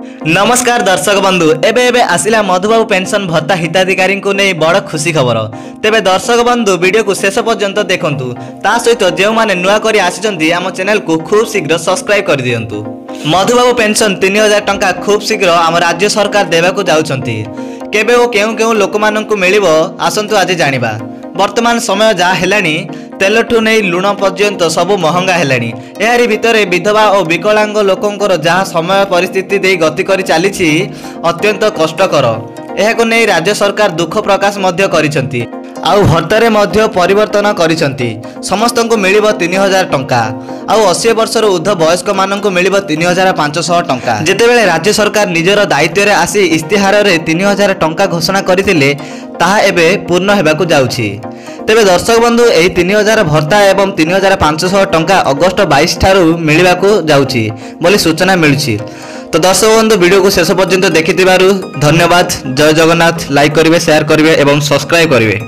नमस्कार दर्शक बंधु एबे एबे आसिला मधुबाबू पेंशन भत्ता हिताधिकारी को नहीं बड़ खुशी खबर। तेबे दर्शक बंधु वीडियो को शेष पर्यंत देखंतु। ता सहित जो माने नुआ करी आसिचंती आम चैनल को खूब शीघ्र सब्सक्राइब कर दियंतु। मधुबाबू पेंशन 3000 टंका खूब शीघ्र आम राज्य सरकार देवाकू जाउछंती। केबे ओ केउ केउ लोक माननकू मिलिबो आसंतु आज जानिबा। वर्तमान समय जा हेलानी तेलठू नहीं लुण पर्यंत सबू महंगा हेलानी। एहारी भितरे विधवा और विकलांग लोकंकर जहाँ समय परिस्थिति दे गति करी चलीछि अत्यंत कष्टकर। एहाको नहीं राज्य सरकार दुख प्रकाश मध्य करिसंती आउ भत्तारे मध्य परिवर्तन करिसंती। समस्तंकु मिलिबो 3000 टंका आउ 80 वर्षर ऊर्ध्व वयस्क माननकु मिलिबो 3500 टंका। जेतेबेले राज्य सरकार निजर दायित्व रे आसी इस्तिहार रे 3000 टंका घोषणा करथिले ताहा एबे पूर्ण हेबाकू जाउछि। तेबे दर्शक बंधु एही 3000 भत्ता एवं 3500 टंका अगस्त 22 ठारू मिलिबाकू जाउछि बोली सूचना मिलुछि। तो दर्शक बंधु वीडियो को शेष पर्यंत देखिथिबारु धन्यवाद। जय जगन्नाथ। लाइक करिवे, शेयर करिवे एवं सब्सक्राइब करिवे।